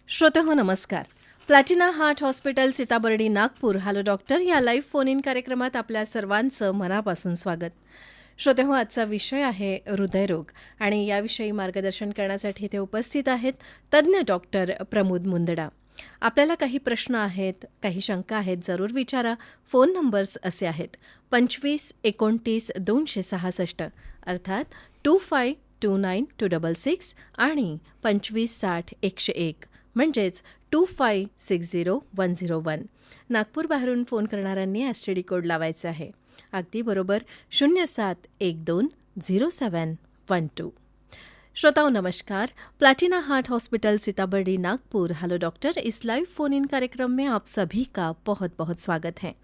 श्रोते हो नमस्कार. Platina heart hospital Sitabardi Nagpur hello doctor या लाईव्ह फोन इन कार्यक्रमात आपल्या सर्वांचं मनापासून स्वागत. श्रोते हो, आजचा विषय आहे हृदयरोग आणि याविषयी मार्गदर्शन करण्यासाठी इथे उपस्थित आहेत तज्ज्ञ डॉक्टर प्रमोद मुंदडा. आपल्याला काही प्रश्न आहेत, काही शंका आहेत, जरूर विचारा. फोन नंबर्स असे आहेत 25-29-266 अर्थात 2529-266 आणि 2560-101 म्हणजेच 2560-101. नागपूर बाहेरून फोन करणाऱ्यांनी एसटीडी कोड लावायचा आहे. अगदी बरोबर 07120712. श्रोताओं नमस्कार. Platina heart hospital Sitabardi Nagpur hello doctor इस लाइव फोन इन कार्यक्रम में आप सभी का बहुत बहुत स्वागत है.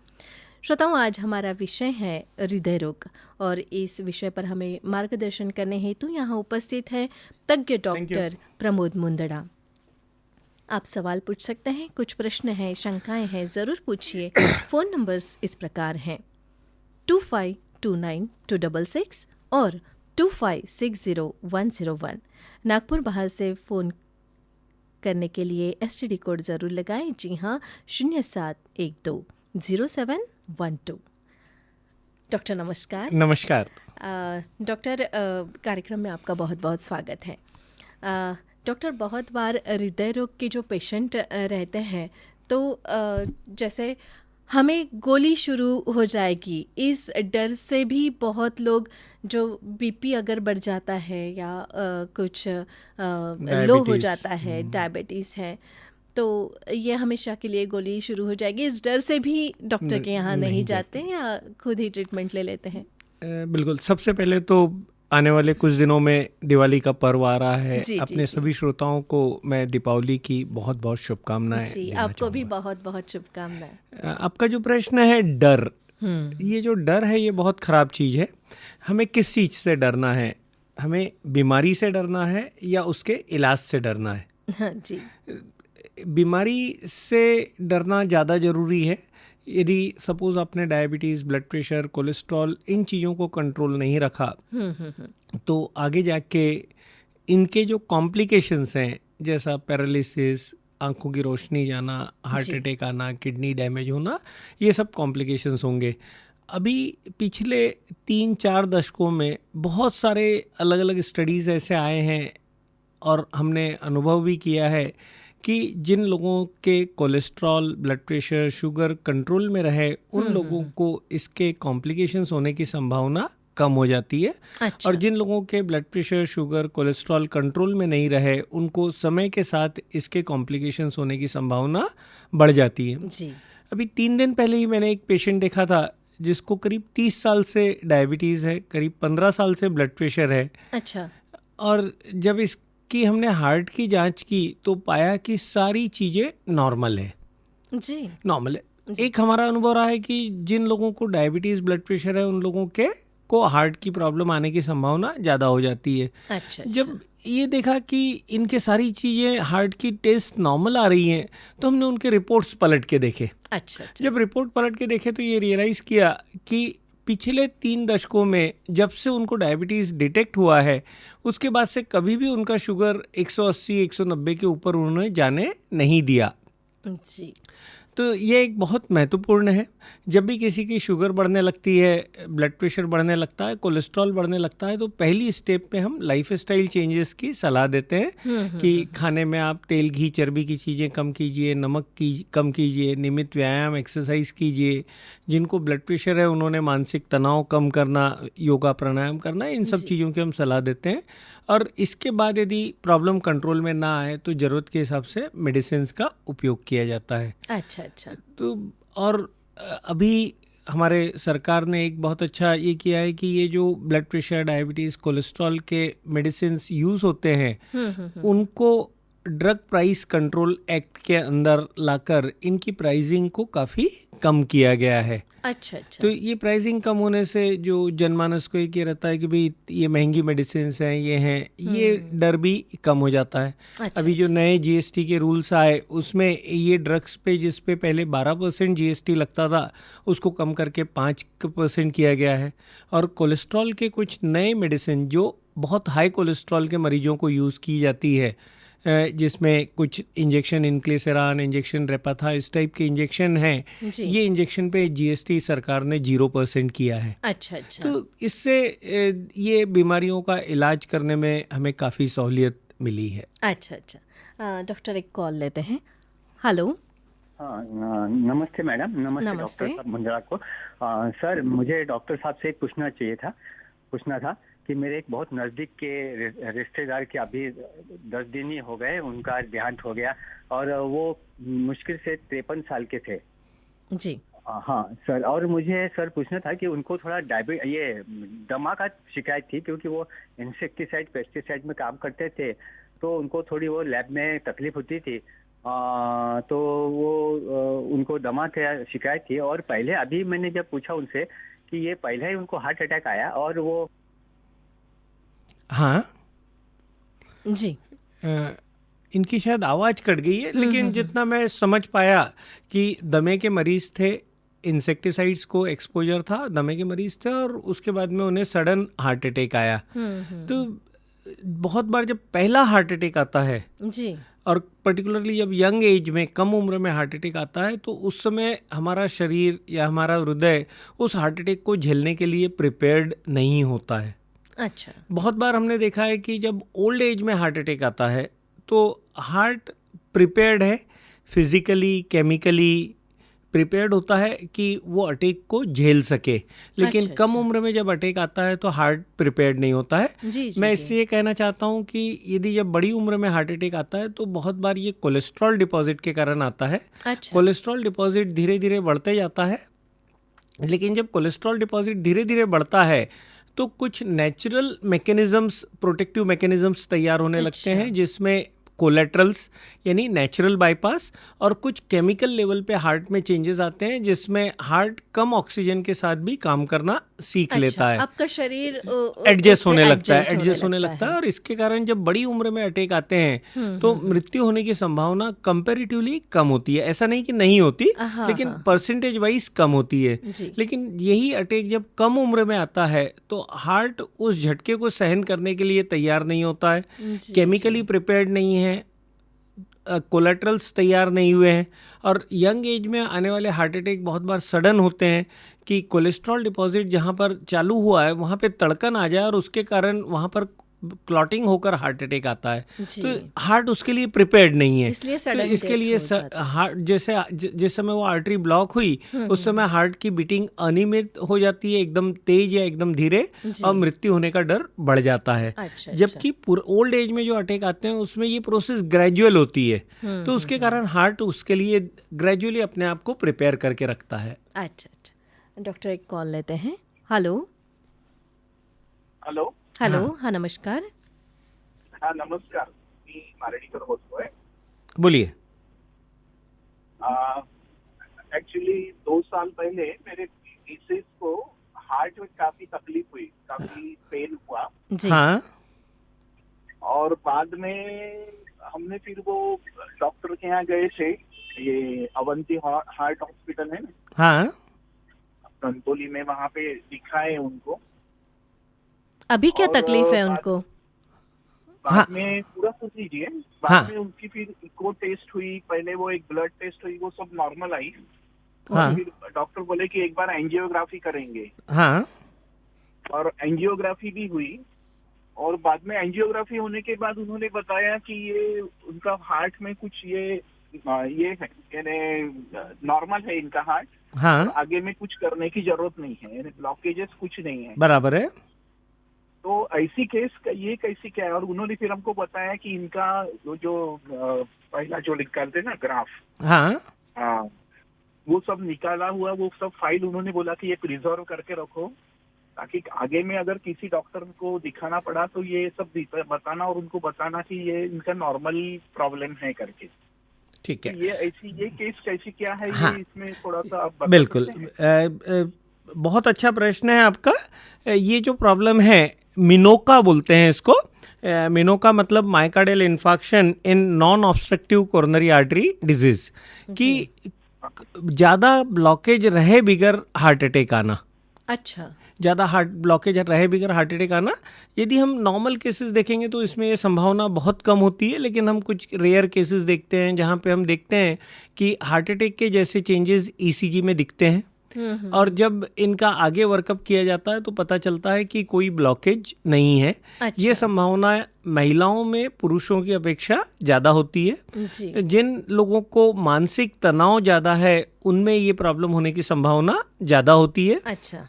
श्रोताओं, आज हमारा विषय है हृदय रोग और इस विषय पर हमें मार्गदर्शन करने हेतु यहाँ उपस्थित हैं तज्ञ डॉक्टर प्रमोद मुंदडा. आप सवाल पूछ सकते हैं, कुछ प्रश्न हैं, शंकाएं हैं, ज़रूर पूछिए. फ़ोन नंबर्स इस प्रकार हैं 2529-266 और 2560-101. नागपुर बाहर से फ़ोन करने के लिए एसटीडी कोड ज़रूर लगाएं. जी हाँ, 07120712. डॉक्टर नमस्कार. नमस्कार. डॉक्टर, कार्यक्रम में आपका बहुत बहुत स्वागत है. डॉक्टर, बहुत बार हृदय रोग के जो पेशेंट रहते हैं तो जैसे हमें गोली शुरू हो जाएगी, इस डर से भी बहुत लोग जो बीपी अगर बढ़ जाता है या कुछ लो हो जाता है, डायबिटीज़ है, तो ये हमेशा के लिए गोली शुरू हो जाएगी, इस डर से भी डॉक्टर के यहाँ नहीं जाते या खुद ही ट्रीटमेंट ले लेते हैं? बिल्कुल. सबसे पहले तो आने वाले कुछ दिनों में दिवाली का पर्व आ रहा है. अपने सभी श्रोताओं को मैं दीपावली की बहुत बहुत शुभकामनाएं. जी, आपको भी बहुत बहुत शुभकामनाएं. आपका जो प्रश्न है डर, ये जो डर है ये बहुत ख़राब चीज़ है. हमें किस चीज़ से डरना है? हमें बीमारी से डरना है या उसके इलाज से डरना है? जी, बीमारी से डरना ज़्यादा ज़रूरी है. यदि सपोज़ आपने डायबिटीज़, ब्लड प्रेशर, कोलेस्ट्रॉल, इन चीज़ों को कंट्रोल नहीं रखा तो आगे जाके इनके जो कॉम्प्लिकेशंस हैं, जैसा पैरालिसिस, आंखों की रोशनी जाना, हार्ट अटैक आना, किडनी डैमेज होना, ये सब कॉम्प्लिकेशंस होंगे. अभी पिछले 3-4 दशकों में बहुत सारे अलग अलग स्टडीज़ ऐसे आए हैं और हमने अनुभव भी किया है कि जिन लोगों के cholesterol, blood pressure, sugar control में रहे, उन लोगों को इसके कॉम्प्लिकेशंस होने की संभावना कम हो जाती है. अच्छा. और जिन लोगों के blood pressure, sugar, cholesterol control में नहीं रहे, उनको समय के साथ इसके कॉम्प्लिकेशंस होने की संभावना बढ़ जाती है. जी. अभी 3 दिन पहले ही मैंने एक पेशेंट देखा था जिसको करीब 30 साल से डायबिटीज़ है, करीब 15 साल से ब्लड प्रेशर है. अच्छा. और जब कि हमने हार्ट की जांच की तो पाया कि सारी चीज़ें नॉर्मल है. जी, नॉर्मल है. एक हमारा अनुभव रहा है कि जिन लोगों को डायबिटीज़, ब्लड प्रेशर है, उन लोगों को हार्ट की प्रॉब्लम आने की संभावना ज़्यादा हो जाती है. अच्छा. जब ये देखा कि इनके सारी चीज़ें हार्ट की टेस्ट नॉर्मल आ रही हैं तो हमने उनके रिपोर्ट्स पलट के देखे. अच्छा. जब रिपोर्ट पलट के देखे तो ये रियलाइज़ किया कि पिछले 3 दशकों में जब से उनको डायबिटीज़ डिटेक्ट हुआ है, उसके बाद से कभी भी उनका शुगर 180-190 के ऊपर उन्होंने जाने नहीं दिया. जी. तो ये एक बहुत महत्वपूर्ण है. जब भी किसी की शुगर बढ़ने लगती है, ब्लड प्रेशर बढ़ने लगता है, कोलेस्ट्रॉल बढ़ने लगता है, तो पहली स्टेप पे हम लाइफस्टाइल चेंजेस की सलाह देते हैं कि खाने में आप तेल, घी, चर्बी की चीज़ें कम कीजिए, नमक कम कीजिए, नियमित व्यायाम, एक्सरसाइज कीजिए. जिनको ब्लड प्रेशर है उन्होंने मानसिक तनाव कम करना, योगा, प्राणायाम करना, इन सब चीज़ों की हम सलाह देते हैं. और इसके बाद यदि प्रॉब्लम कंट्रोल में ना आए तो ज़रूरत के हिसाब से मेडिसिन का उपयोग किया जाता है. अच्छा. तो और अभी हमारे सरकार ने एक बहुत अच्छा ये किया है कि ये जो ब्लड प्रेशर, डायबिटीज़, कोलेस्ट्रॉल के मेडिसिन्स यूज़ होते हैं उनको ड्रग प्राइस कंट्रोल एक्ट के अंदर लाकर इनकी प्राइसिंग को काफ़ी कम किया गया है. अच्छा. तो ये प्राइसिंग कम होने से जो जनमानस को एक ये रहता है कि भाई ये महंगी मेडिसिन्स हैं, ये हैं, ये डर भी कम हो जाता है. अभी जो नए जीएसटी के रूल्स आए उसमें ये ड्रग्स पे जिस पे पहले 12% जीएसटी लगता था उसको कम करके 5% किया गया है. और कोलेस्ट्रॉल के कुछ नए मेडिसिन जो बहुत हाई कोलेस्ट्रॉल के मरीजों को यूज़ की जाती है, जिसमें कुछ इंजेक्शन इंक्लिसरान, इंजेक्शन रेपाथा, इस टाइप के इंजेक्शन हैं। जी। ये इंजेक्शन पे जीएसटी सरकार ने 0% किया है। अच्छा अच्छा। तो इससे ये बीमारियों का इलाज करने में हमें काफ़ी सहूलियत मिली है। अच्छा अच्छा। डॉक्टर एक कॉल लेते हैं। हेलो। हाँ नमस्ते मैडम। नमस्ते नमस्ते। डॉक्टर साहब मुंद्रा को। सर मुझे डॉक्टर साहब से पूछना था कि मेरे एक बहुत नज़दीक के रिश्तेदार के अभी 10 दिन ही हो गए, उनका देहांत हो गया और वो मुश्किल से 53 साल के थे। जी। हाँ सर, और मुझे सर पूछना था कि उनको थोड़ा ये दमा का शिकायत थी, क्योंकि वो इंसेक्टिसाइड पेस्टिसाइड में काम करते थे, तो उनको थोड़ी वो लैब में तकलीफ होती थी। तो वो उनको दमा की शिकायत थी, और पहले अभी मैंने जब पूछा उनसे कि ये पहले ही उनको हार्ट अटैक आया और वो हाँ जी। इनकी शायद आवाज़ कट गई है, लेकिन जितना मैं समझ पाया कि दमे के मरीज़ थे, इंसेक्टिसाइड्स को एक्सपोजर था, दमे के मरीज़ थे और उसके बाद में उन्हें सडन हार्ट अटैक आया। तो बहुत बार जब पहला हार्ट अटैक आता है जी। और पर्टिकुलरली जब यंग एज में, कम उम्र में हार्ट अटैक आता है, तो उस समय हमारा शरीर या हमारा हृदय उस हार्ट अटैक को झेलने के लिए प्रिपेयर्ड नहीं होता है। अच्छा। बहुत बार हमने देखा है कि जब ओल्ड एज में हार्ट अटैक आता है तो हार्ट प्रिपेयर्ड है, फिजिकली केमिकली प्रिपेयर्ड होता है कि वो अटैक को झेल सके, लेकिन अच्छा, कम अच्छा। उम्र में जब अटैक आता है तो हार्ट प्रिपेयर्ड नहीं होता है। जी जी। मैं जी। इससे ये कहना चाहता हूँ कि यदि जब बड़ी उम्र में हार्ट अटैक आता है तो बहुत बार ये कोलेस्ट्रॉल डिपॉजिट के कारण आता है। अच्छा। कोलेस्ट्रॉल डिपॉजिट धीरे धीरे बढ़ते जाता है, लेकिन जब कोलेस्ट्रॉल डिपॉजिट धीरे धीरे बढ़ता है तो कुछ नेचुरल मैकेनिज्म्स, प्रोटेक्टिव मैकेनिज्म्स तैयार होने लगते अच्छा। हैं, जिसमें कोलेट्रल्स यानी नेचुरल बाईपास और कुछ केमिकल लेवल पे हार्ट में चेंजेस आते हैं, जिसमें हार्ट कम ऑक्सीजन के साथ भी काम करना सीख लेता है, आपका शरीर एडजस्ट होने लगता है, एडजस्ट एडजस्ट होने लगता है। और इसके कारण जब बड़ी उम्र में अटैक आते हैं तो मृत्यु होने की संभावना कंपैरेटिवली कम होती है। ऐसा नहीं कि नहीं होती, हाँ, लेकिन हाँ। परसेंटेज वाइज कम होती है। जी। लेकिन यही अटैक जब कम उम्र में आता है तो हार्ट उस झटके को सहन करने के लिए तैयार नहीं होता है, जी, केमिकली प्रिपेयर्ड नहीं है, कोलेट्रल्स तैयार नहीं हुए हैं। और यंग एज में आने वाले हार्ट अटैक बहुत बार सडन होते हैं कि कोलेस्ट्रॉल डिपॉजिट जहाँ पर चालू हुआ है वहाँ पे तड़कन आ जाए और उसके कारण वहाँ पर क्लॉटिंग होकर हार्ट अटैक आता है। जी। तो हार्ट उसके लिए प्रिपेयर्ड नहीं है, इसलिए तो sudden इसके death लिए हो जाती है। हार्ट जैसे जिस समय वो आर्टरी ब्लॉक हुई उस समय हार्ट की बीटिंग अनियमित हो जाती है, एकदम तेज या एकदम धीरे, जी। और मृत्यु होने का डर बढ़ जाता है। अच्छा, जबकि ओल्ड एज में जो अटैक आते हैं उसमें ये प्रोसेस ग्रेजुअल होती है, तो उसके कारण हार्ट उसके लिए ग्रेजुअली अपने आप को प्रिपेयर करके रखता है। अच्छा अच्छा। डॉक्टर एक कॉल लेते हैं। हेलो। हॅलो. हेलो। हाँ नमस्कार। हा नमस्कार. मी मारडीकर बोलतोय. बोलिए। एक्चुअली 2 साल पहले मेरे मिसेज को हार्ट में काफी तकलीफ हुई, काफी पेन हुआ, जी। हाँ और बाद में हमने फिर वो डॉक्टर के यहाँ गए थे, ये अवंती हार्ट हॉस्पिटल है ना हाँ धनतोली में, वहाँ पे दिखाए उनको। अभी क्या और तकलीफ है बाद- उनको? हाँ। बाद में पूरा सुन लीजिए, बाद हाँ। में उनकी फिर इको टेस्ट हुई, पहले वो एक ब्लड टेस्ट हुई, वो सब नॉर्मल आई। हाँ। और फिर डॉक्टर बोले कि एक बार एंजियोग्राफी करेंगे, हाँ और एंजियोग्राफी भी हुई। और बाद में एंजियोग्राफी होने के बाद उन्होंने बताया कि ये उनका हार्ट में कुछ ये है, यानी नॉर्मल है इनका हार्ट, और हाँ आगे में कुछ करने की जरूरत नहीं है, यानी ब्लॉकेजेस कुछ नहीं है। बराबर है। तो ऐसी केस ये कैसी क्या है? और उन्होंने फिर हमको बताया कि इनका जो पहला जो निकालते ना ग्राफ, हाँ हाँ, वो सब निकाला हुआ, वो सब फाइल उन्होंने बोला कि ये प्रिजर्व करके रखो, ताकि आगे में अगर किसी डॉक्टर को दिखाना पड़ा तो ये सब बताना और उनको बताना कि ये इनका नॉर्मल प्रॉब्लम है करके। ठीक है। ये केस कैसी क्या है, हाँ। ये इसमें थोड़ा सा आप बता बिल्कुल। सकते हैं? बहुत अच्छा प्रश्न है आपका। ये जो प्रॉब्लम है मिनोका बोलते हैं इसको। मिनोका मतलब myocardial infarction in non obstructive coronary artery disease, कि ज़्यादा ब्लॉकेज रहे बिगर हार्ट अटैक आना। अच्छा। ज़्यादा हार्ट ब्लॉकेज रहे बगैर हार्ट अटैक आना, यदि हम नॉर्मल केसेस देखेंगे तो इसमें ये संभावना बहुत कम होती है, लेकिन हम कुछ रेयर केसेस देखते हैं जहाँ पे हम देखते हैं कि हार्ट अटैक के जैसे चेंजेस ईसीजी में दिखते हैं। और जब इनका आगे वर्कअप किया जाता है तो पता चलता है कि कोई ब्लॉकेज नहीं है। अच्छा। ये संभावना महिलाओं में पुरुषों की अपेक्षा ज़्यादा होती है। जी। जिन लोगों को मानसिक तनाव ज़्यादा है उनमें ये प्रॉब्लम होने की संभावना ज़्यादा होती है। अच्छा।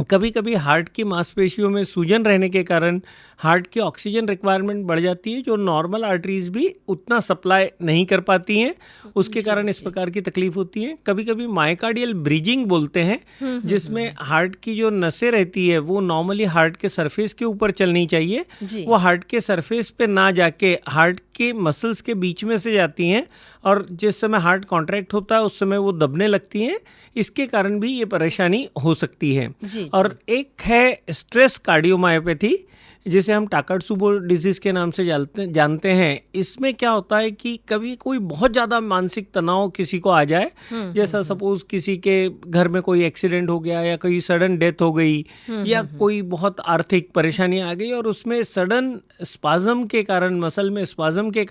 कभी कभी हार्ट की मांसपेशियों में सूजन रहने के कारण हार्ट की ऑक्सीजन रिक्वायरमेंट बढ़ जाती है, जो नॉर्मल आर्टरीज भी उतना सप्लाई नहीं कर पाती हैं, उसके कारण इस प्रकार की तकलीफ होती है। कभी कभी मायोकार्डियल ब्रीजिंग बोलते हैं, जिसमें हार्ट की जो नसें रहती है वो नॉर्मली हार्ट के सरफेस के ऊपर चलनी चाहिए, वो हार्ट के सरफेस पे ना जाके हार्ट के मसल्स के बीच में से जाती हैं, और जिस समय हार्ट कॉन्ट्रैक्ट होता है उस समय वो दबने लगती हैं। इसके कारण भी ये परेशानी हो सकती है। और एक है स्ट्रेस कार्डियोमायोपैथी, जिसे हम टाकात्सुबो डिजीज के नाम से जानते हैं। इसमें क्या होता है कि कभी कोई बहुत ज़्यादा मानसिक तनाव किसी को आ जाए, जैसा सपोज किसी के घर में कोई एक्सीडेंट हो गया या कोई सडन डेथ हो गई, या कोई बहुत आर्थिक परेशानी आ गई, और उसमें सडन स्पाज्म के कारण, मसल में स्पाज्म के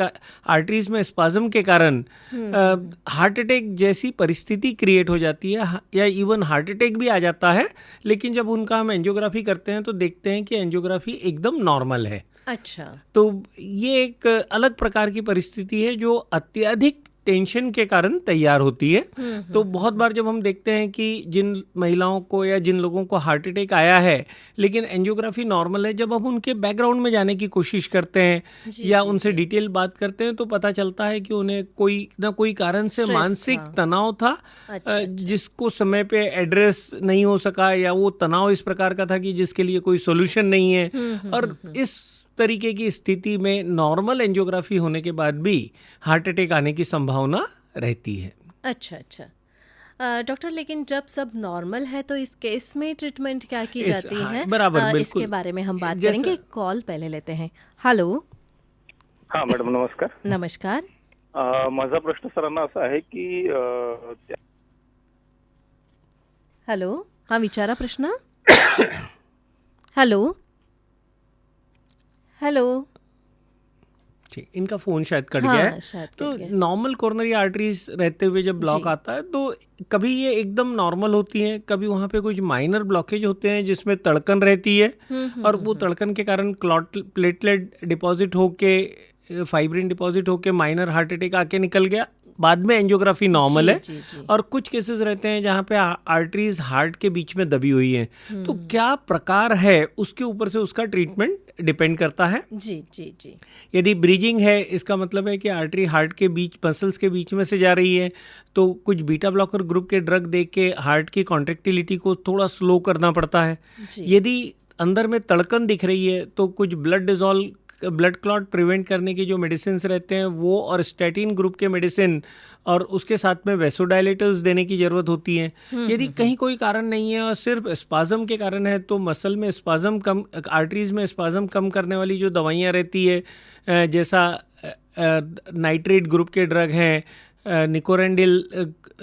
आर्टरीज में स्पाज्म के कारण हार्ट अटैक जैसी परिस्थिति क्रिएट हो जाती है, या इवन हार्ट अटैक भी आ जाता है। लेकिन जब उनका हम एंजियोग्राफी करते हैं तो देखते हैं कि एंजियोग्राफी एकदम नॉर्मल है। अच्छा। तो ये एक अलग प्रकार की परिस्थिति है जो अत्यधिक टेंशन के कारण तैयार होती है। तो बहुत बार जब हम देखते हैं कि जिन महिलाओं को या जिन लोगों को हार्ट अटैक आया है लेकिन एंजियोग्राफी नॉर्मल है, जब हम उनके बैकग्राउंड में जाने की कोशिश करते हैं या उनसे डिटेल बात करते हैं तो पता चलता है कि उन्हें कोई ना कोई कारण से मानसिक तनाव था, जिसको समय पे एड्रेस नहीं हो सका, या वो तनाव इस प्रकार का था कि जिसके लिए कोई सोल्यूशन नहीं है। और इस तरीके की स्थिति में नॉर्मल एंजियोग्राफी होने के बाद भी हार्ट अटैक आने की संभावना रहती है। अच्छा। डॉक्टर, लेकिन जब सब नॉर्मल है तो इस केस में ट्रीटमेंट क्या की जाती है? बराबर, बिल्कुल। इसके बारे में हम बात करेंगे। कॉल पहले लेते हैं। हेलो। हा मॅडम, नमस्कार. नमस्कार. माझा प्रश्न सरांना असा आहे की हॅलो, हा विचारा प्रश्न. हेलो. ठीक, इनका फ़ोन शायद कट गया है। तो नॉर्मल कोरोनरी आर्टरीज रहते हुए जब ब्लॉक आता है तो कभी ये एकदम नॉर्मल होती हैं, कभी वहाँ पे कुछ माइनर ब्लॉकेज होते हैं जिसमें तड़कन रहती है, और वो तड़कन के कारण क्लॉट प्लेटलेट डिपॉजिट होके, फाइब्रिन डिपॉजिट होके माइनर हार्ट अटैक आके निकल गया। बाद में एंजियोग्राफी नॉर्मल है। और कुछ केसेस रहते हैं जहाँ पे आर्टरीज हार्ट के बीच में दबी हुई हैं। तो क्या प्रकार है उसके ऊपर से उसका ट्रीटमेंट डिपेंड करता है। जी। यदि ब्रीजिंग है, इसका मतलब है कि आर्टरी हार्ट के बीच, मसल्स के बीच में से जा रही है, तो कुछ बीटा ब्लॉकर ग्रुप के ड्रग दे के हार्ट की कॉन्ट्रैक्टिलिटी को थोड़ा स्लो करना पड़ता है। यदि अंदर में तड़कन दिख रही है तो कुछ ब्लड क्लॉट प्रिवेंट करने के जो मेडिसिन रहते हैं वो, और स्टैटिन ग्रुप के मेडिसिन, और उसके साथ में वेसोडाइलेटर्स देने की जरूरत होती है। यदि कहीं कोई कारण नहीं है और सिर्फ स्पाज्म के कारण है तो मसल में स्पाज्म कम, आर्टरीज में स्पाज्म कम करने वाली जो दवाइयाँ रहती है, जैसा नाइट्रेट ग्रुप के ड्रग हैं, निकोरेंडिल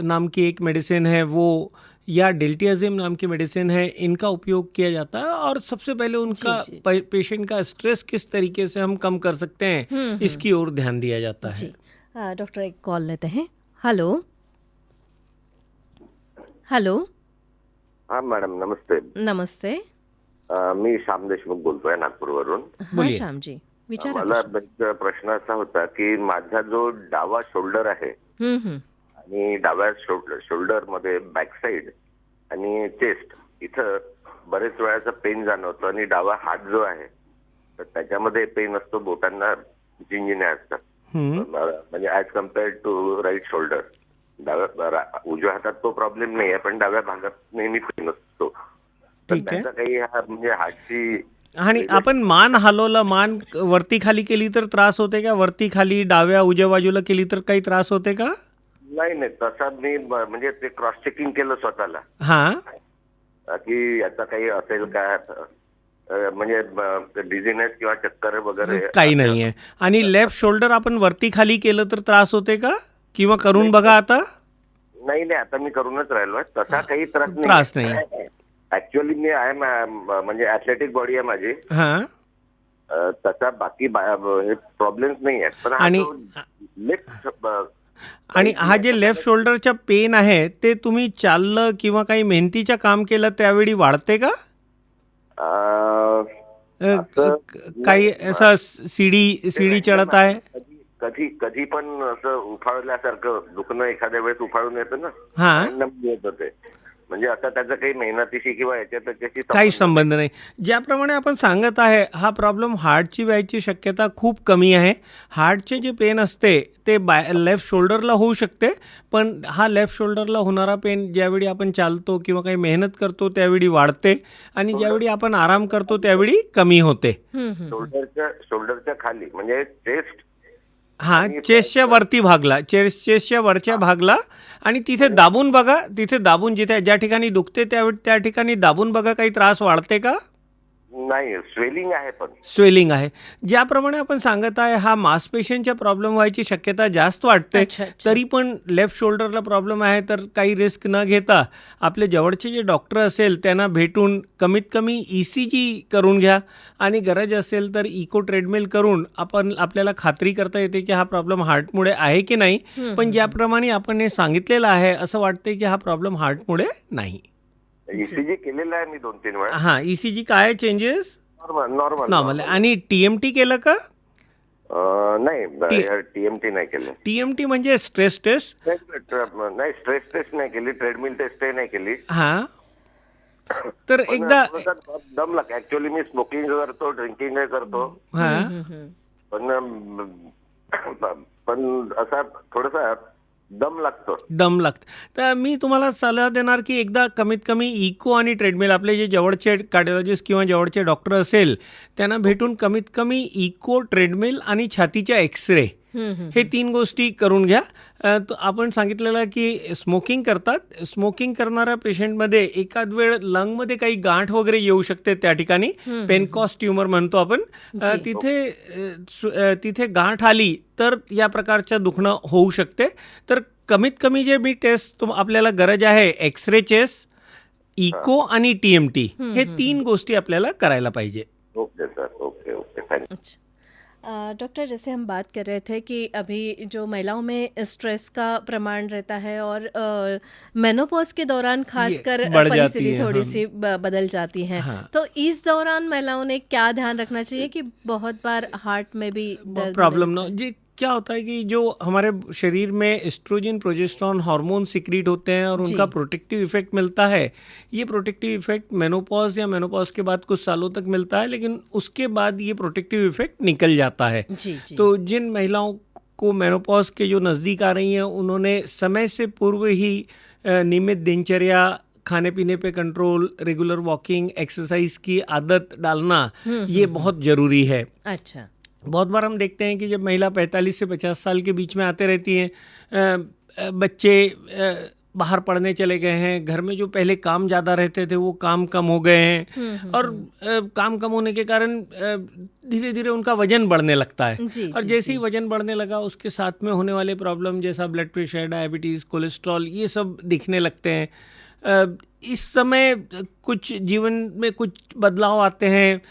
नाम की एक मेडिसिन है वो, या डेल्टियाजिम नाम की मेडिसिन है, इनका उपयोग किया जाता है। और सबसे पहले उनका पेशेंट का स्ट्रेस किस तरीके से हम कम कर सकते हैं इसकी ओर ध्यान दिया जाता है। डॉक्टर, एक कॉल लेते हैं. हॅलो. हाँ मॅडम, नमस्ते. नमस्ते. मी श्याम देशमुख बोलतोय नागपूरवरून. हाँ श्यामजी, विचारा. मला प्रश्न असा होता की माझा जो डावा शोल्डर आहे आणि डाव्या शोल्डर मध्ये बॅक साइड आणि चेस्ट इथं बरेच वेळाचा पेन जाणवतो, आणि डावा हात जो आहे तर त्याच्यामध्ये पेन असतो, बोटांना झिंजिण्या असतात, म्हणजे as compare to right shoulder. उजव्या हातात तो प्रॉब्लेम नाही आहे, पण डाव्या भागात नेहमी पेन असतो. त्याचा काही म्हणजे हार्टची. आणि आपण मान हलवलं, मान वरती खाली केली तर त्रास होते का? वरती खाली डाव्या उजव्या बाजूला केली तर काही त्रास होते का? नाही, तसा मी म्हणजे ते क्रॉस चेकिंग केलं स्वतःला. हा, की याचा काही असेल का, म्हणजे डिझीनेस किंवा चक्कर वगैरे काही नाहीये. आणि लेफ्ट शोल्डर आपण वरती खाली केलं तर त्रास होते का? किंवा करून बघा आता. नाही, आता मी करूनच राहिलोय, तसा काही त्रास नाही. ऍक्च्युअली मी आहे म्हणजे ऍथलेटिक बॉडी आहे माझी. हां. तसा बाकी हे प्रॉब्लेम्स नाही आहेत, पण आणि आणि हा जे लेफ्ट शोल्डरचा पेन आहे ते तुम्ही चाललं किंवा काही मेहनतीचं काम केलं त्यावेळी वाढते का? काही असं सीडी चढत आहे? कधी पण असं उफाळल्यासारखं दुखणं एखाद्या वेळेस उफाळून येतं ना. हा. येत होते, म्हणजे आता त्याचं काही मेहनतीशी किंवा याच्याशी काही संबंध नाही. ज्याप्रमाणे आपण सांगत आहे हा प्रॉब्लेम हार्टची व्हायची शक्यता खूप कमी आहे. हार्टचे जे पेन असते ते लेफ्ट शोल्डरला होऊ शकते, पण हा लेफ्ट शोल्डरला होणारा पेन ज्यावेळी आपण चालतो किंवा काही मेहनत करतो त्यावेळी वाढते आणि ज्यावेळी आपण आराम करतो त्यावेळी कमी होते. शोल्डरच्या खाली म्हणजे चेस्ट. हा, चेस्टच्या वरती भागला, चेस्टच्या वरच्या भागला आणि तिथे दाबून बघा. तिथे दाबून जिथे ज्या ठिकाणी दुखते त्या ठिकाणी दाबून बघा. काही त्रास वाढते का? नाही, स्वेलिंग आहे. पण स्वेलिंग आहे. ज्याप्रमाणे आपण सांगत आहे हा मांसपेशींचा प्रॉब्लेम व्हायची शक्यता जास्त वाटते. तरी पण लेफ्ट शोल्डरला प्रॉब्लेम आहे तर काही रिस्क न घेता आपले जवळचे जे डॉक्टर असेल त्यांना भेटून कमीत कमी ECG करून घ्या आणि गरज असेल तर इको ट्रेडमिल करून आपल्याला खात्री करता येते की हा प्रॉब्लेम हार्टमुळे आहे की नाही. पण ज्याप्रमाणे आपण हे सांगितलेलं आहे असं वाटते की हा प्रॉब्लेम हार्टमुळे नाही. ECG केलेला आहे मी 2-3 वेळा. हा, ECG काय चेंजेस? नॉर्मल. आणि TMT केलं का? नाही, TMT नाही केलं. TMT म्हणजे स्ट्रेस टेस्ट? नाही, स्ट्रेस टेस्ट नाही केली, ट्रेडमिल टेस्ट नाही केली. हा, तर एकदा दम लागतो. ऍक्च्युअली मी स्मोकिंग करतो, ड्रिंकिंग करतो, पण असा थोडासा दम लागतं. तर मी तुम्हाला सल्ला देणार की एकदा कमीत कमी इको आणि ट्रेडमिल आपले जे जवळचे कार्डिओलॉजिस्ट किंवा जवळचे डॉक्टर असेल त्यांना भेटून कमीत कमी इको, ट्रेडमिल आणि छातीच्या एक्सरे हे 3 गोष्टी करून घ्या. आपण सांगितलेलं की स्मोकिंग करतात. स्मोकिंग करणाऱ्या पेशंटमध्ये एखाद वेळ लंगमध्ये काही गांठ वगैरे येऊ शकते. त्या ठिकाणी पेनकॉस ट्युमर म्हणतो आपण. तिथे गांठ आली तर या प्रकारचं दुखणं होऊ शकते. तर कमीत कमी जे मी टेस्ट आपल्याला गरज आहे एक्सरे, चेस्ट, इको आणि TMT हे 3 गोष्टी आपल्याला करायला पाहिजे. Okay sir, okay, thank you. Doctor, जैसे हम बात कर रहे थे कि अभी जो महिलाओं में स्ट्रेस का प्रमाण रहता है और मेनोपॉज के दौरान खासकर परिस्थिति थोड़ी सी बदल जाती है. तो इस दौरान महिलाओं ने क्या ध्यान रखना चाहिए कि बहुत बार हार्ट में भी दर्द प्रॉब्लम ना जी. क्या होता है कि जो हमारे शरीर में एस्ट्रोजन, प्रोजेस्टेरोन हार्मोन सिक्रीट होते हैं और उनका प्रोटेक्टिव इफेक्ट मिलता है. ये प्रोटेक्टिव इफेक्ट मेनोपॉज या मेनोपॉज के बाद कुछ सालों तक मिलता है, लेकिन उसके बाद ये प्रोटेक्टिव इफेक्ट निकल जाता है. तो जिन महिलाओं को मेनोपॉज के जो नज़दीक आ रही हैं उन्होंने समय से पूर्व ही नियमित दिनचर्या, खाने पीने पे कंट्रोल, रेगुलर वॉकिंग, एक्सरसाइज की आदत डालना ये बहुत ज़रूरी है. अच्छा. बहुत बार हम देखते हैं कि जब महिला 45 से 50 साल के बीच में आते रहती हैं, बच्चे बाहर पढ़ने चले गए हैं, घर में जो पहले काम ज़्यादा रहते थे वो काम कम हो गए हैं और काम कम होने के कारण धीरे धीरे उनका वजन बढ़ने लगता है. और जैसे ही वजन बढ़ने लगा उसके साथ में होने वाले प्रॉब्लम जैसा ब्लड प्रेशर, डायबिटीज़, कोलेस्ट्रॉल ये सब दिखने लगते हैं. इस समय कुछ जीवन में कुछ बदलाव आते हैं.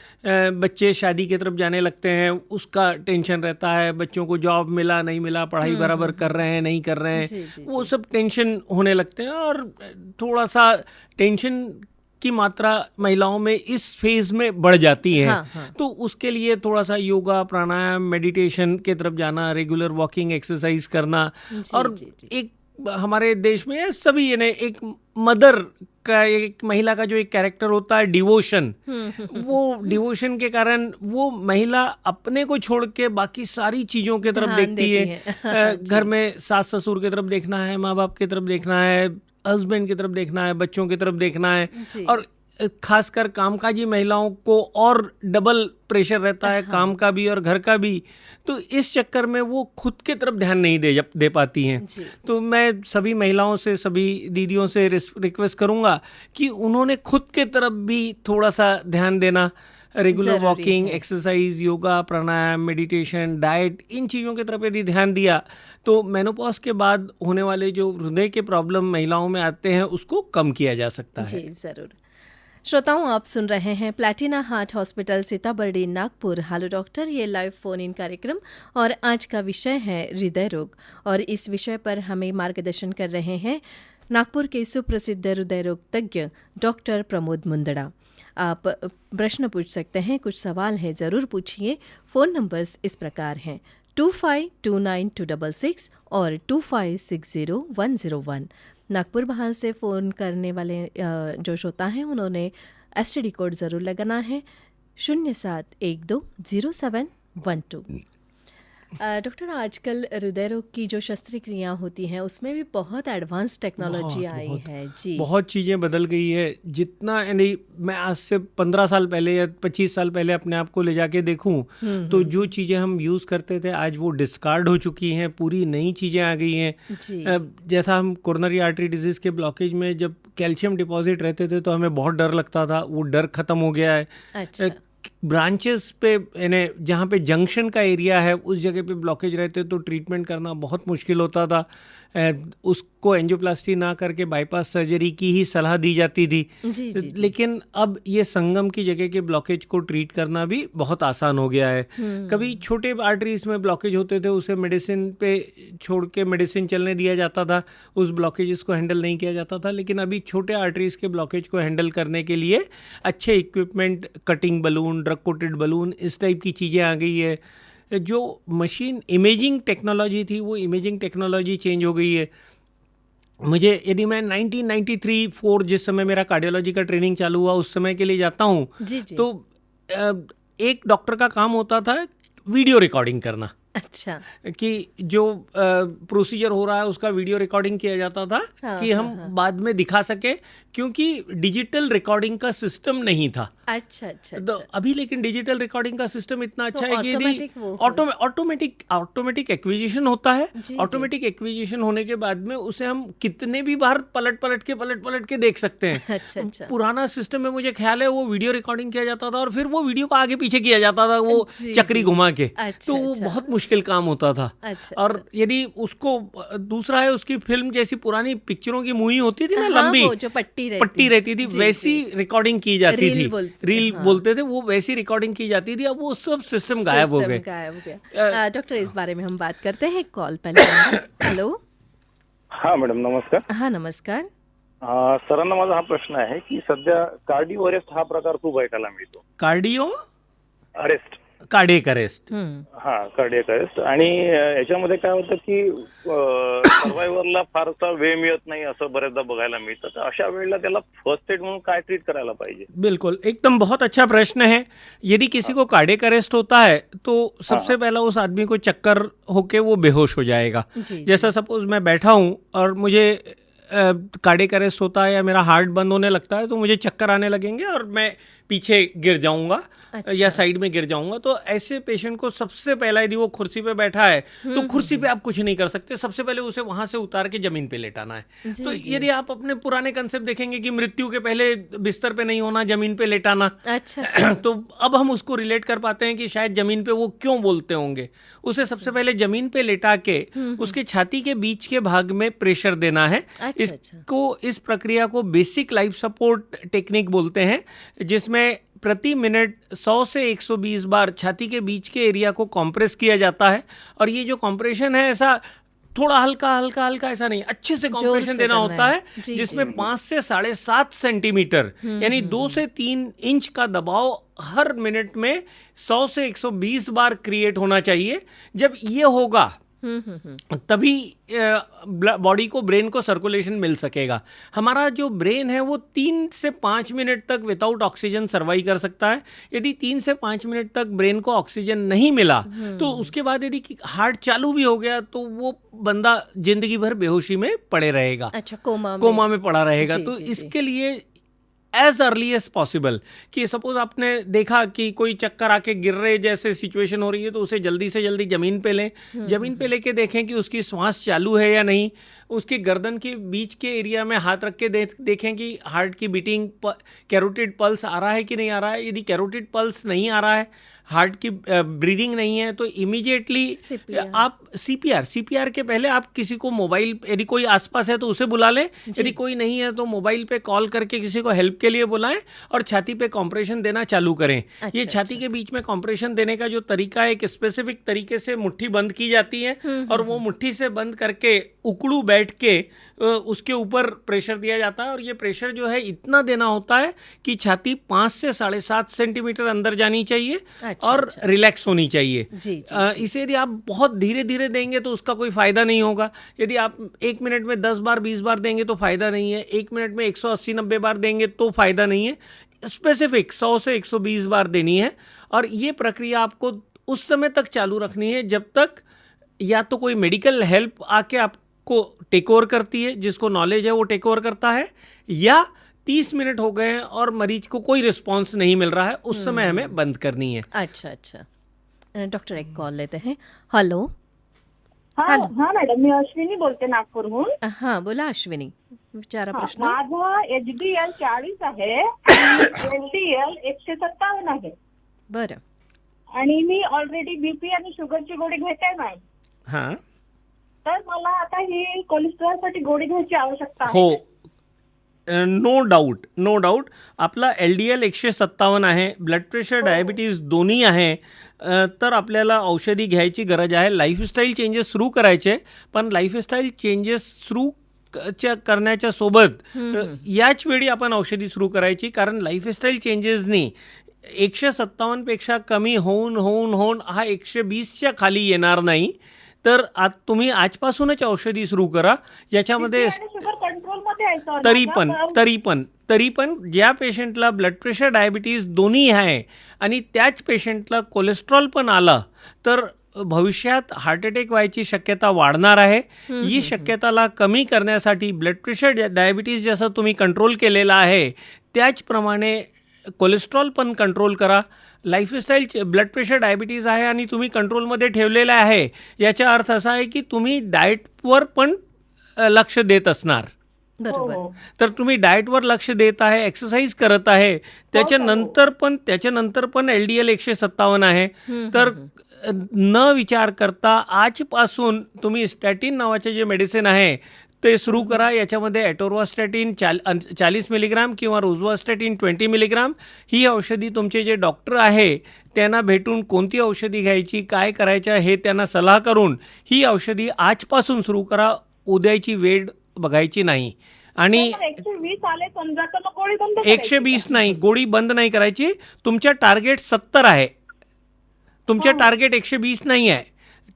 बच्चे शादी की तरफ जाने लगते हैं, उसका टेंशन रहता है. बच्चों को जॉब मिला नहीं मिला, पढ़ाई बराबर कर रहे हैं नहीं कर रहे हैं, वो सब टेंशन होने लगते हैं. और थोड़ा सा टेंशन की मात्रा महिलाओं में इस फेज में बढ़ जाती है. तो उसके लिए थोड़ा सा योगा, प्राणायाम, मेडिटेशन की तरफ जाना, रेगुलर वॉकिंग, एक्सरसाइज करना. और एक हमारे देश में सभी यानी एक मदर का, एक महिला का जो एक कैरेक्टर होता है डिवोशन, वो डिवोशन के कारण वो महिला अपने को छोड़ के बाकी सारी चीज़ों की तरफ देखती है. घर में सास ससुर की तरफ देखना है, माँ बाप की तरफ देखना है, हस्बैंड की तरफ देखना है, बच्चों की तरफ देखना है. और खासकर कामकाजी महिलाओं को और डबल प्रेशर रहता है, काम का भी और घर का भी. तो इस चक्कर में वो खुद की तरफ ध्यान नहीं दे पाती हैं. तो मैं सभी महिलाओं से, सभी दीदियों से रिक्वेस्ट करूंगा कि उन्होंने खुद के तरफ भी थोड़ा सा ध्यान देना. रेगुलर वॉकिंग, एक्सरसाइज, योगा, प्राणायाम, मेडिटेशन, डाइट, इन चीज़ों की तरफ यदि ध्यान दिया तो मेनोपॉज के बाद होने वाले जो हृदय के प्रॉब्लम महिलाओं में आते हैं उसको कम किया जा सकता है. जी ज़रूर. श्रोताओं, आप सुन रहे हैं Platina heart hospital Sitabardi Nagpur hello doctor, ये लाइव फोन इन कार्यक्रम और आज का विषय है हृदय रोग। और इस विषय पर हमें मार्गदर्शन कर रहे हैं नागपुर के सुप्रसिद्ध हृदय रोग तज्ञ डॉक्टर प्रमोद मुंदड़ा। आप प्रश्न पूछ सकते हैं, कुछ सवाल है ज़रूर पूछिए। फ़ोन नंबर्स इस प्रकार हैं 252926 और 2560-101। नागपुर बाहर से फ़ोन करने वाले जो श्रोता हैं उन्होंने STD कोड ज़रूर लगाना है 07120712। डॉक्टर, आजकल हृदय रोग की जो शस्त्रक्रिया होती हैं उसमें भी बहुत एडवांस टेक्नोलॉजी आई है जी। बहुत चीज़ें बदल गई है। जितना यानी मैं आज से 15 साल पहले या 25 साल पहले अपने आप को ले जाके देखूं तो जो चीज़ें हम यूज़ करते थे आज वो डिस्कार्ड हो चुकी हैं, पूरी नई चीज़ें आ गई हैं। जैसा हम कोरोनरी आर्टरी डिजीज़ के ब्लॉकेज में जब कैल्शियम डिपॉजिट रहते थे तो हमें बहुत डर लगता था, वो डर ख़त्म हो गया है। अच्छा। ब्रांचेस पे यानी जहाँ पे जंक्शन का एरिया है उस जगह पे ब्लॉकेज रहते तो ट्रीटमेंट करना बहुत मुश्किल होता था। उसको एंजियोप्लास्टी ना करके बाईपास सर्जरी की ही सलाह दी जाती थी। जी। लेकिन अब ये संगम की जगह के ब्लॉकेज को ट्रीट करना भी बहुत आसान हो गया है। कभी छोटे आर्टरीज में ब्लॉकेज होते थे, उसे मेडिसिन पे छोड़ के मेडिसिन चलने दिया जाता था, उस ब्लॉकेजेस को हैंडल नहीं किया जाता था। लेकिन अभी छोटे आर्टरीज के ब्लॉकेज को हैंडल करने के लिए अच्छे equipment, cutting balloon, drug coated balloon, इस टाइप की चीज़ें आ गई है। जो मशीन इमेजिंग टेक्नोलॉजी थी वो इमेजिंग टेक्नोलॉजी चेंज हो गई है। मुझे यदि मैं 1993-4 जिस समय मेरा कार्डियोलॉजी का ट्रेनिंग चालू हुआ उस समय के लिए जाता हूँ तो एक डॉक्टर का काम होता था वीडियो रिकॉर्डिंग करना। अच्छा। कि जो प्रोसीजर हो रहा है उसका वीडियो रिकॉर्डिंग किया जाता था कि हम बाद में दिखा सके, क्योंकि डिजिटल रिकॉर्डिंग का सिस्टम नहीं था। अच्छा। तो अभी लेकिन डिजिटल रिकॉर्डिंग का सिस्टम इतना अच्छा है कि यदि ऑटोमेटिक एक्विजिशन होता है, ऑटोमेटिक एक्विजिशन होने के बाद में उसे हम कितने भी बार पलट के देख सकते हैं। अच्छा। पुराना सिस्टम में मुझे ख्याल है वो वीडियो रिकॉर्डिंग किया जाता था और फिर वो वीडियो को आगे पीछे किया जाता था, वो चक्री घुमा के। तो वो बहुत मुश्किल काम होता था। और यदि उसको दूसरा है, उसकी फिल्म जैसी पुरानी पिक्चरों की मूवी होती थी ना, लंबी जो पट्टी रहती थी, वैसी रिकॉर्डिंग की जाती थी। रील बोलते थे, वो वैसी रिकॉर्डिंग की जाती थी। अब वो सब सिस्टम गायब हो गए। डॉक्टर, इस बारे में हम बात करते हैं। कॉल पहले। हेलो। हा मॅडम, नमस्कार. हाँ, नमस्कार. सरांना माझा हा प्रश्न आहे की सध्या कार्डिओ अरेस्ट हा प्रकार खूप ऐकायला मिळतो. Cardio arrest, cardiac arrest. हा, कार्डियक अरेस्ट. आणि याच्यामध्ये काय होतं की सर्वायव्हरला फारसा वेळ मिळत नाही असं बरेचदा बघायला मिळतं. तर अशा वेळेला त्याला फर्स्ट एड म्हणून काय ट्रीट करायला पाहिजे? बिल्कुल, एकदम बहुत अच्छा प्रश्न है। यदि किसी को कार्डियक अरेस्ट होता है तो सबसे पहला उस आदमी को चक्कर होके वो बेहोश हो जाएगा। जैसा सपोज मैं बैठा हूँ और मुझे कार्डियक अरेस्ट होता है या मेरा हार्ट बंद होने लगता है तो मुझे चक्कर आने लगेंगे और मैं पीछे गिर जाऊंगा या साइड में गिर जाऊंगा। तो ऐसे पेशेंट को सबसे पहला, यदि वो कुर्सी पे बैठा है तो कुर्सी पे आप कुछ नहीं कर सकते, सबसे पहले उसे वहां से उतार के जमीन पे लेटाना है। तो यदि आप अपने पुराने कंसेप्ट देखेंगे कि मृत्यु के पहले बिस्तर पे नहीं होना, जमीन पे लेटाना, तो अब हम उसको रिलेट कर पाते हैं कि शायद जमीन पे वो क्यों बोलते होंगे। उसे सबसे पहले जमीन पे लेटा के उसके छाती के बीच के भाग में प्रेशर देना है। इस प्रक्रिया को बेसिक लाइफ सपोर्ट टेक्निक बोलते हैं, जिसमें प्रति मिनट 100 से 120 बार छाती के बीच के एरिया को कंप्रेस किया जाता है। और ये जो कंप्रेशन है ऐसा थोड़ा हल्का ऐसा नहीं, अच्छे से कंप्रेशन देना होता है, जिसमें 5 से 7.5 सेंटीमीटर यानी 2 से 3 इंच का दबाव हर मिनट में 100 से 120 बार क्रिएट होना चाहिए। जब ये होगा तभी बॉडी को, ब्रेन को सर्कुलेशन मिल सकेगा। हमारा जो ब्रेन है वो 3 से 5 मिनट तक विदाउट ऑक्सीजन सर्वाइव कर सकता है। यदि 3 से 5 मिनट तक ब्रेन को ऑक्सीजन नहीं मिला तो उसके बाद यदि हार्ट चालू भी हो गया तो वो बंदा जिंदगी भर बेहोशी में पड़े रहेगा। अच्छा, कोमा में पड़ा रहेगा। तो इसके लिए एज अर्ली एज पॉसिबल, कि सपोज आपने देखा कि कोई चक्कर आके गिर रहे जैसे सिचुएशन हो रही है तो उसे जल्दी से जल्दी जमीन पे लें। जमीन पे लेके देखें कि उसकी श्वास चालू है या नहीं। उसकी गर्दन के बीच के एरिया में हाथ रख के देखें कि हार्ट की बीटिंग, कैरोटिड पल्स आ रहा है कि नहीं आ रहा है। यदि कैरोटिड पल्स नहीं आ रहा है, हार्ट की ब्रीदिंग नहीं है तो इमीडिएटली CPR। आप सीपीआर के पहले आप किसी को मोबाइल, यदि कोई आसपास है तो उसे बुला लें, यदि कोई नहीं है तो मोबाइल पे कॉल करके किसी को हेल्प के लिए बुलाएं और छाती पे कंप्रेशन देना चालू करें। ये छाती के बीच में कंप्रेशन देने का जो तरीका है, एक स्पेसिफिक तरीके से मुट्ठी बंद की जाती है और वो मुट्ठी से बंद करके उकड़ू बैठ के उसके ऊपर प्रेशर दिया जाता है और ये प्रेशर जो है इतना देना होता है कि छाती 5 से 7.5 सेंटीमीटर अंदर जानी चाहिए और रिलैक्स होनी चाहिए। इसे यदि आप बहुत धीरे धीरे देंगे तो उसका कोई फायदा नहीं होगा। यदि आप 1 मिनट में 10 बार 20 बार देंगे तो फायदा नहीं है, 1 मिनट में 180-90 बार देंगे तो फायदा नहीं है। स्पेसिफिक 100 से 120 बार देनी है और ये प्रक्रिया आपको उस समय तक चालू रखनी है जब तक या तो कोई मेडिकल हेल्प आके आपको टेक ओवर करती है, जिसको नॉलेज है वो टेक ओवर करता है, या 30 मिनट हो गए हैं और मरीज को कोई रिस्पांस नहीं मिल रहा है, उस समय हमें बंद करनी है। अच्छा, डॉक्टर एक कॉल लेते हैं। हेलो। हाँ मॅडम, मी अश्विनी बोलते नागपूरहून. हाँ बोला अश्विनी, विचारा प्रश्न. माझं HDL 40 आहे आणि LDL 157 आहे. बरं. आणि मी ऑलरेडी बीपी आणि शुगरची गोळी घेते मॅम. हाँ, तर मला आता ही कोलेस्ट्रॉल साठी गोळी घ्यायची आवश्यकता आहे. हो, नो डाऊट. आपला LDL 157 आहे, ब्लड प्रेशर डायबिटीज दोन्ही आहे, तर आपल्याला औषधी घ्यायची गरज आहे. लाईफस्टाईल चेंजेस सुरू करायचे, पण लाईफस्टाईल चेंजेस सुरू करण्याच्या सोबत याच वेळी आपण औषधी सुरू करायची, कारण लाईफस्टाईल चेंजेसनी 157 पेक्षा कमी होऊन हा 120च्या खाली येणार नाही. तर तुम्ही आजपासूनच औषधी सुरू करा. याच्यामध्ये शुगर कंट्रोलमध्ये आहे. तरी पण ज्या पेशंटला ब्लड प्रेशर डायबिटीज दोन्ही आहे आणि त्याच पेशंटला कोलेस्ट्रॉल पण आलं तर भविष्यात हार्ट अटॅक व्हायची शक्यता वाढणार आहे. ही शक्यताला कमी करण्यासाठी ब्लड प्रेशर डायबिटीज जसं तुम्ही कंट्रोल केलेला आहे त्याचप्रमाणे कोलेस्ट्रॉल पण कंट्रोल करा. लाईफस्टाईल ब्लड प्रेशर डायबिटीज आहे आणि तुम्ही कंट्रोलमध्ये ठेवलेलं आहे, याचा अर्थ असा आहे की तुम्ही डाएटवर पण लक्ष देत असणार. बरोबर. तर तुम्ही डाएटवर लक्ष देत आहे, एक्सरसाइज करत आहे, त्याच्यानंतर पण LDL 157 आहे. तर न विचार करता आजपासून तुम्ही स्टॅटिन नावाचे जे मेडिसिन आहे ते सुरू करा. याच्यामध्ये ॲटोर्वास्टॅटिन 40 मिलीग्राम किंवा रोझवास्टॅटिन 20 मिलीग्राम ही औषधी तुमचे जे डॉक्टर आहे त्यांना भेटून कोणती औषधी घ्यायची, काय करायचं हे त्यांना सल्ला करून ही औषधी आजपासून सुरू करा. उद्याची वेळ बघायची नाही. आणि 120 आले समजा तर मग गोळी बंद करायची. 120 नाही, गोळी बंद नाही करायची. तुमच्या टार्गेट 70 आहे, तुमच्या टार्गेट 120 नाही आहे.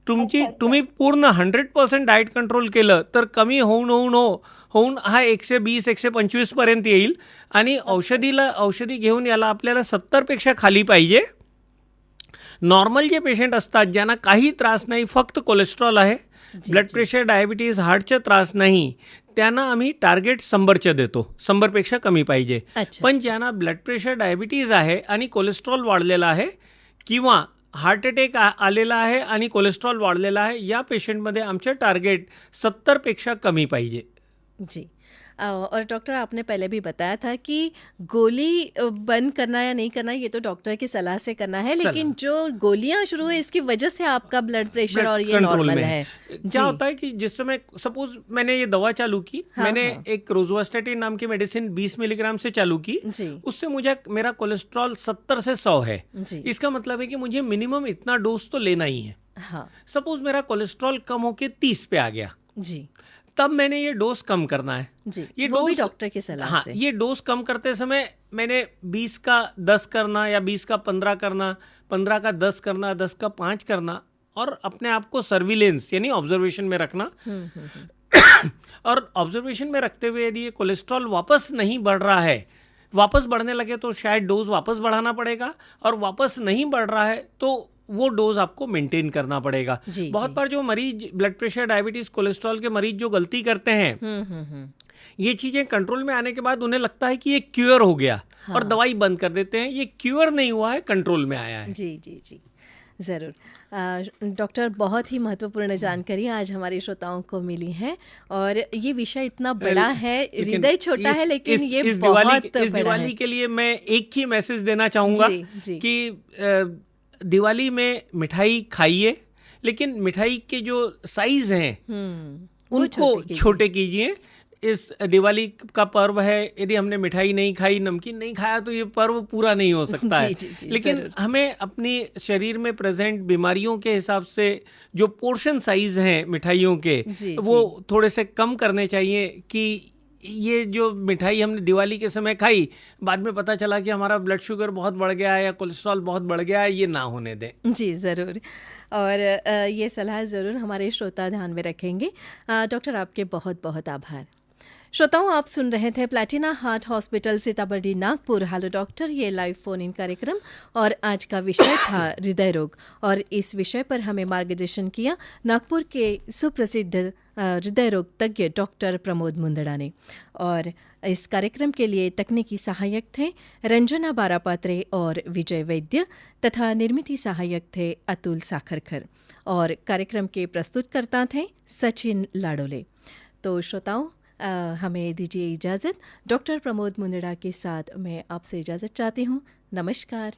तुम्ही पूर्ण 100% डाएट कंट्रोल केलं तर कमी होऊन हा 120-125 पर्यंत येईल. आणि औषधी घेऊन याला आपल्याला 70 पेक्षा खाली पाहिजे. नॉर्मल जे पेशंट असतात ज्यांना काही त्रास नाही, फक्त कोलेस्ट्रॉल आहे, ब्लड प्रेशर डायबिटीज हार्टचा त्रास नाही, त्यांना आम्ही टार्गेट 100चे देतो, 100 पेक्षा कमी पाहिजे. पण ज्यांना ब्लड प्रेशर डायबिटीज आहे आणि कोलेस्ट्रॉल वाढलेला आहे किंवा हार्ट अटॅक आलेला आहे आणि कोलेस्ट्रॉल वाढलेला आहे, या पेशंटमध्ये आमचे टार्गेट 70 पेक्षा कमी पाहिजे. जी. और डॉक्टर आपने पहले भी बताया था कि गोली बंद करना या नहीं करना ये तो डॉक्टर की सलाह से करना है, लेकिन जो गोलियां शुरू है इसकी वजह से आपका ब्लड प्रेशर और ये नॉर्मल है. क्या होता है कि जिस समय सपोज मैंने ये दवा चालू की, मैंने एक रोज़वास्टैटिन नाम की मेडिसिन 20 मिलीग्राम से चालू की, उससे मुझे मेरा कोलेस्ट्रॉल 70 से 100 है. इसका मतलब है कि मुझे मिनिमम इतना डोज तो लेना ही है. सपोज मेरा कोलेस्ट्रॉल कम होके 30 पे आ गया जी, तब मैंने ये डोज कम करना है जी. ये वो डोज भी डॉक्टर की सलाह से. ये डोज कम करते समय मैंने 20 का 10 करना या 20 का 15 करना, 15 का 10 करना, 10 का 5 करना, और अपने आप को सर्विलेंस यानी ऑब्जर्वेशन में रखना. और ऑब्जर्वेशन में रखते हुए यदि ये कोलेस्ट्रॉल वापस नहीं बढ़ रहा है, वापस बढ़ने लगे तो शायद डोज वापस बढ़ाना पड़ेगा, और वापस नहीं बढ़ रहा है तो वो डोज आपको मेंटेन करना पड़ेगा. बहुत बार जो मरीज ब्लड प्रेशर डायबिटीज कोलेस्ट्रॉल के मरीज जो गलती करते हैं, ये चीजें कंट्रोल में आने के बाद उन्हें लगता है कि ये क्योर हो गया और दवाई बंद कर देते हैं. ये क्योर नहीं हुआ है, कंट्रोल में आया है. जी जी जी, ज़रूर. डॉक्टर, बहुत ही महत्वपूर्ण जानकारी आज हमारे श्रोताओं को मिली है, और ये विषय इतना बड़ा है, हृदय छोटा है लेकिन ये बहुत इस दिवाली के लिए मैं एक ही मैसेज देना चाहूँगा कि दिवाली में मिठाई खाइए, लेकिन मिठाई के जो साइज हैं वो उनको छोटे कीजिए। इस दिवाली का पर्व है, यदि हमने मिठाई नहीं खाई, नमकीन नहीं खाया, तो ये पर्व पूरा नहीं हो सकता है। लेकिन हमें अपनी शरीर में प्रेजेंट बीमारियों के हिसाब से जो पोर्शन साइज हैं मिठाइयों के, वो थोड़े से कम करने चाहिए कि ये जो मिठाई हमने दिवाली के समय खाई, बाद में पता चला कि हमारा ब्लड शुगर बहुत बढ़ गया है या कोलेस्ट्रॉल बहुत बढ़ गया है, ये ना होने दें। जी ज़रूर, और ये सलाह ज़रूर हमारे श्रोता ध्यान में रखेंगे। डॉक्टर आपके बहुत बहुत आभार। श्रोताओं, आप सुन रहे थे Platina heart hospital Sitabardi Nagpur hello doctor, ये लाइव फोन इन कार्यक्रम, और आज का विषय था हृदय रोग, और इस विषय पर हमें मार्गदर्शन किया नागपुर के सुप्रसिद्ध हृदय रोग तज्ञ डॉक्टर प्रमोद मुंदड़ा ने। और इस कार्यक्रम के लिए तकनीकी सहायक थे रंजना बारापात्रे और विजय वैद्य, तथा निर्मिती सहायक थे अतुल साखरकर, और कार्यक्रम के प्रस्तुतकर्ता थे सचिन लाडोले। तो श्रोताओं, हमें दीजिए इजाज़त। डॉक्टर प्रमोद मुंदड़ा के साथ मैं आपसे इजाज़त चाहती हूँ। नमस्कार।